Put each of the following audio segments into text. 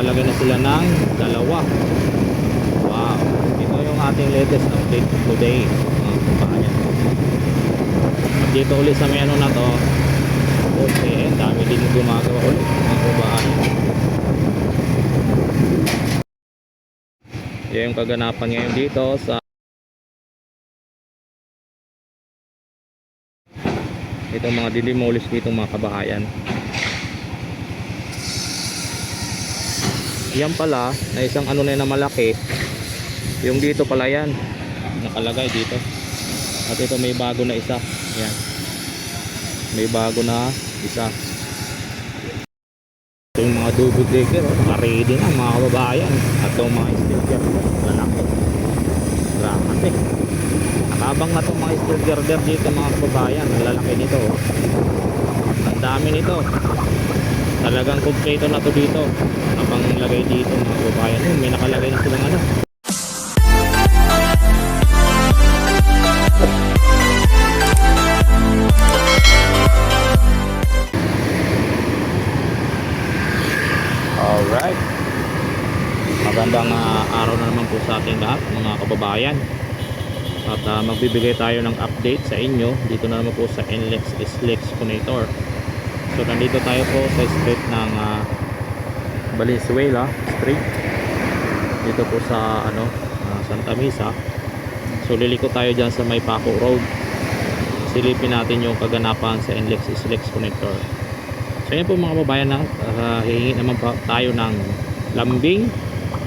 Nakalagay na sila ng dalawa. Wow, ito yung ating latest update today, mga kabayan. Dito ulit sa may ano na to, okay, dami din gumagawa ulit, mga kabayan. Yan yung kaganapan ngayon dito sa itong mga didemolish dito, mga kabahayan. Yan pala na isang ano na malaki, yung dito pala yan nakalagay dito, at ito may bago na isa. Yan, may bago na isa. Ito yung mga double decker, ready na, mga kababayan. At itong mga steel girder lalaki, grabe, nakabang na itong mga steel girder dito, mga kababayan. Ang lalaki nito, ang dami nito, talagang kompleto na to dito. Napang lagay dito, mga kababayan. May nakalagay na silang ano. Alright, magandang araw na naman po sa ating lahat, mga kababayan. At magbibigay tayo ng update sa inyo dito na naman po sa NLEX SLEX Connector. So nandito tayo po sa street ng Valenzuela Street, dito po sa ano, Santa Mesa. So liliko tayo dyan sa may Paco Road. Silipin natin yung kaganapan sa NLEX SLEX Connector. So yan po, mga kababayan, hihingi naman pa tayo ng lambing,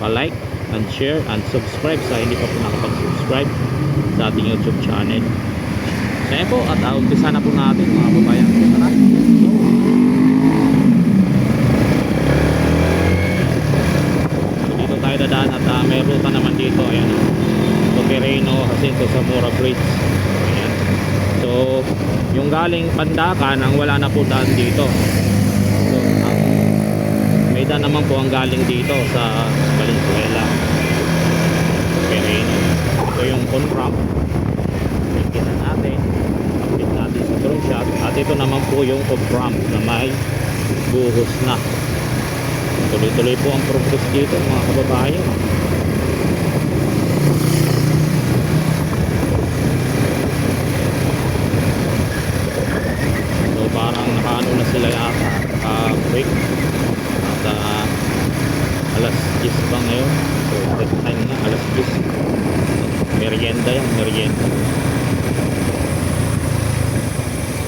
pa-like and share and subscribe sa hindi pa po nakapag-subscribe sa ating YouTube channel. So yan po, at umpisa na po natin, mga kababayan. Tara. So dito tayo dadaan at may ruta naman dito. Ayan, Toquerino, Jacinto, Zamora Bridge. Ayan. So yung galing Pandacan ang wala na po daan dito. So may daan naman po ang galing dito sa Valenzuela, Toquerino. Ito yung on-ramp, kita natin, update natin sa drone shot. At ito naman po yung off-ramp na may buhos na. Tuloy-tuloy po ang progress dito, mga kababayan. So parang nakaano na sila yata, break at alas 10 ba ngayon. So break time na, alas 10. Merienda yan, merienda.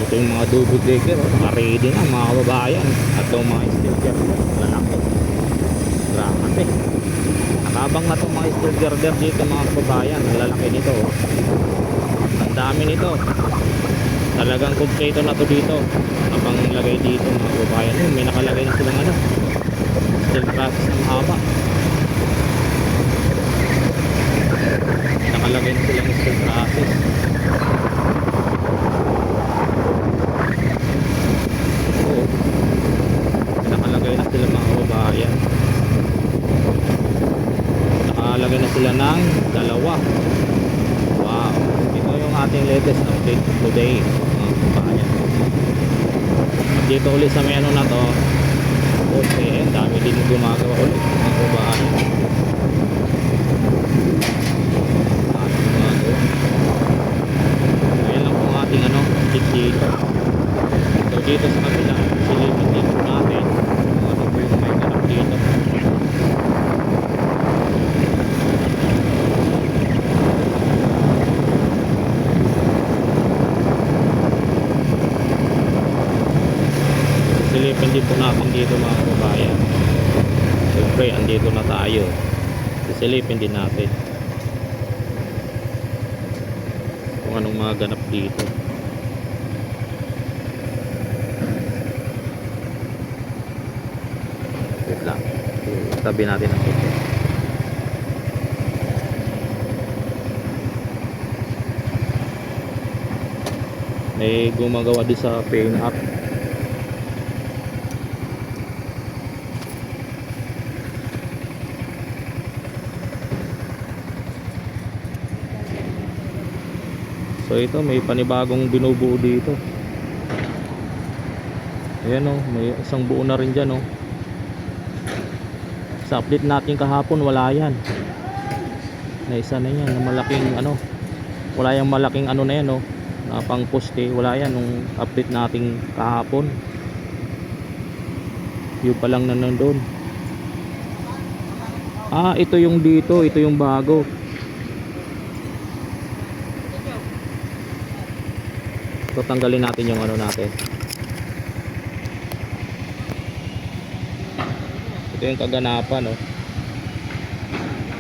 Ito yung mga double decker, ready na, mga kababayan. At itong mga steel girder lalaki, grabe, nakabang na itong mga steel girder dito, mga kababayan. Ang lalaki nito, ang dami nito, talagang kompleto na to dito. Napang lagay dito, mga kababayan. May nakalagay na silang ano, steel trusses ng haba. Nakalagay na silang steel trusses. Oo, nakalagay na sila, mga kababayan. Nakalagay na sila ng dalawa. Wow, ito yung ating latest update today, mga kababayan. Dito ulit sa may ano na to, okay, dami din gumagawa ulit, mga kababayan. Ayan lang po ang ating ano, dito. So dito sa kabila, silipin dito natin kung ano po yung may ganap dito. Silipin din po natin dito, mga kababayan. Siyempre andito na tayo, silipin din natin kung anong mga ganap dito. Wait lang, tabi natin ang ito. May gumagawa din sa paint up. So ito, may panibagong binubuo dito. Ayan o, may isang buo na rin dyan o. Sa update natin kahapon wala yan. Na isa na yan, na malaking ano. Wala yung malaking ano na yan, no. Na pang poste, wala yan nung update natin kahapon. Yung pa lang na nandun. Ah, ito yung dito, ito yung bago. So tanggalin natin yung ano natin. Ito yung kaganapan, no.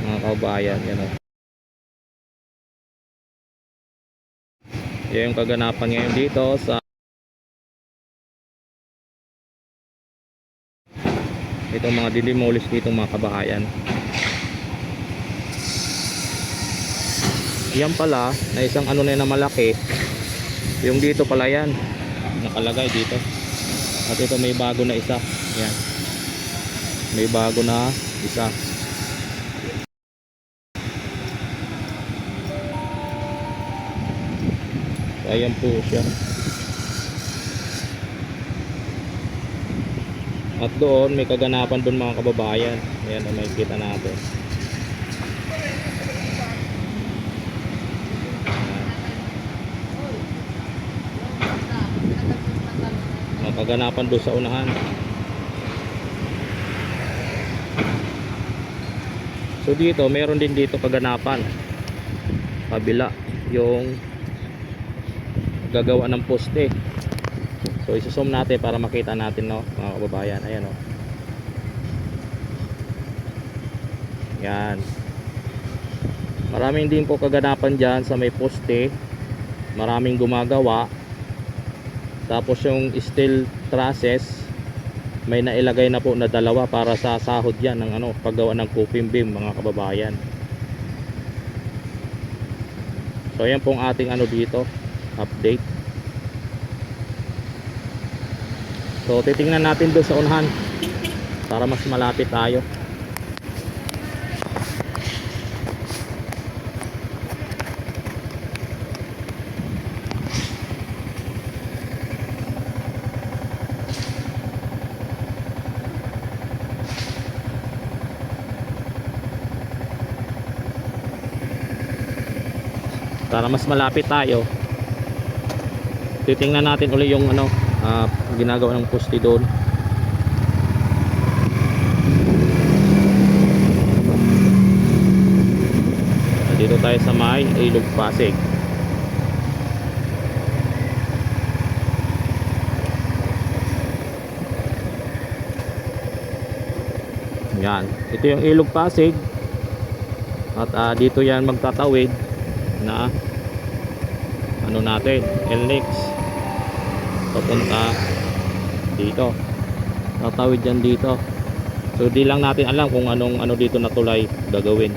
Mga kabayan, yan, no. Yan yung kaganapan ngayon dito sa itong mga didemolish dito mga kabahayan. Yan pala na isang ano na malaki, yung dito pala yan nakalagay dito, at ito may bago na isa. Yan, may bago na isa. So, ayan po siya. At doon may kaganapan doon mga kababayan. Ayan, may kita natin. May kaganapan doon sa unahan. So dito, meron din dito kaganapan. Kabila, yung gagawa ng poste. So isusum natin para makita natin, no, mga kababayan. Ayan, oh. Yan. Maraming din po kaganapan dyan sa may poste. Maraming gumagawa. Tapos yung steel trusses, may nailagay na po na dalawa para sa sahod yan ng ano, paggawa ng coping beam mga kababayan. So ayan pong ating ano dito, update. So titingnan natin doon sa unahan para mas malapit tayo. Para mas malapit tayo, titingnan natin uli yung ano, ginagawa ng poste doon. Dito tayo sa may Ilog Pasig. Yan, ito yung Ilog Pasig. At dito yan magtatawid na ano natin, NLEX papunta dito, tatawid yan dito. So di lang natin alam kung anong ano dito na tulay gagawin,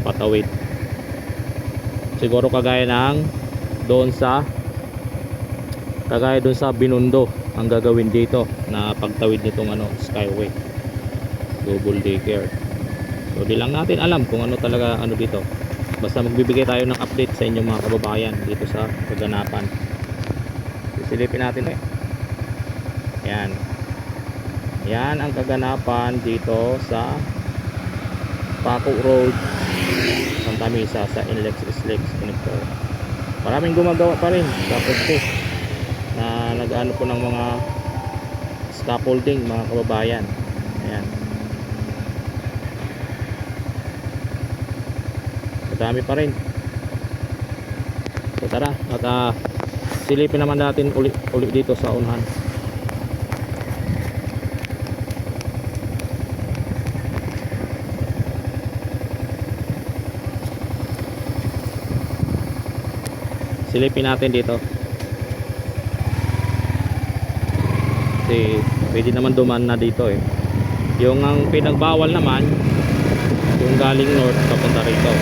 patawid. Siguro kagaya ng doon sa Binondo ang gagawin dito na pagtawid nitong ano, Skyway double decker. So di lang natin alam kung ano talaga ano dito. Basta magbibigay tayo ng update sa inyong mga kababayan dito sa kaganapan. Sisilipin natin eh. Yan. Yan ang kaganapan dito sa Paco Road, Santa Mesa, sa NLEX SLEX connector. Maraming gumagawa pa rin sa poste na nag-ano po ng mga scaffolding mga kababayan. Ayan. Dami pa rin. So tara, at silipin naman natin uli dito sa unahan. Silipin natin dito. Kasi pwede naman duman na dito eh. Yung ang pinagbawal naman, yung galing north papunta rito.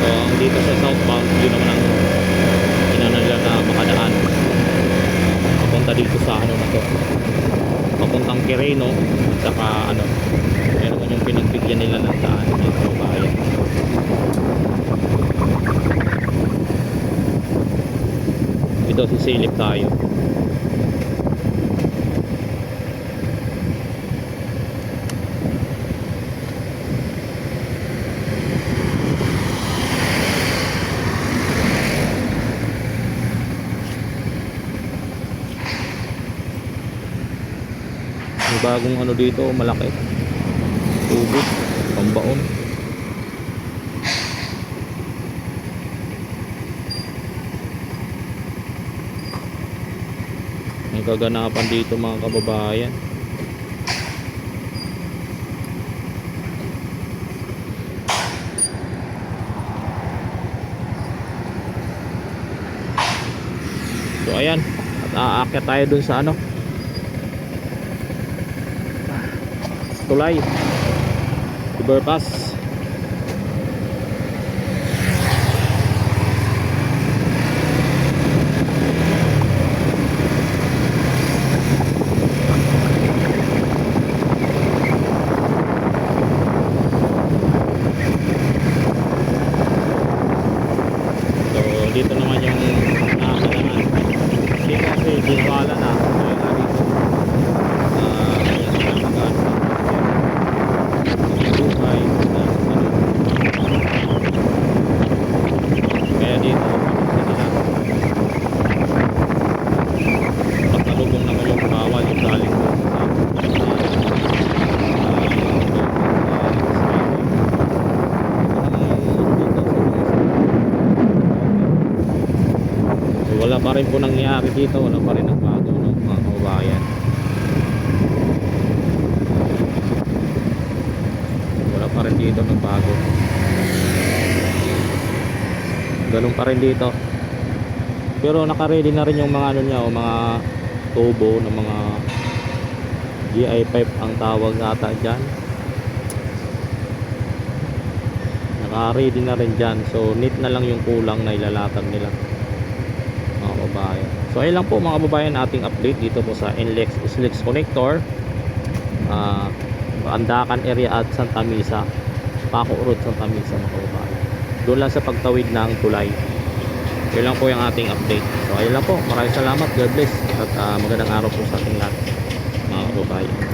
So ang dito sa southbound, yun naman ang inano nila na makadaan papunta dito sa ano na to, papuntang Quirino, saka ano, meron yung pinagbigyan nila ng daan mga kababayan. Ito sisilip tayo. May bagong ano dito, malaki. Tubo, pambaon. May kaganapan dito mga kababayan. So ayan, at aakyat tayo dun sa ano, tulay, overpass. So dito naman yung nakakalangan. Hindi kasi ginawala na. Kaya nga dito ayan, nakagaan buhay na ano. Kaya dito sa nila pagkalubong naman yung bawal yung galing doon so wala pa rin po nangyari dito, wala pa rin nagbago ng mga kabayan. Wala pa rin dito nagbago, ganun pa rin dito. Pero naka-ready na rin yung mga ano niya, o mga tubo ng mga GI pipe ang tawag ata dyan. Naka-ready na rin dyan. So neat na lang yung kulang na ilalatag nila mga kababayan. So ayun lang po mga kababayan, ating update dito po sa NLEX SLEX connector, Andakan area at Santa Misa, Paco Road, Santa Misa mga kababayan. Doon lang sa pagtawid ng tulay. Yun lang po yung ating update. So ayun lang po, maraming salamat, God bless, at magandang araw po sa ating lahat mga kababayan.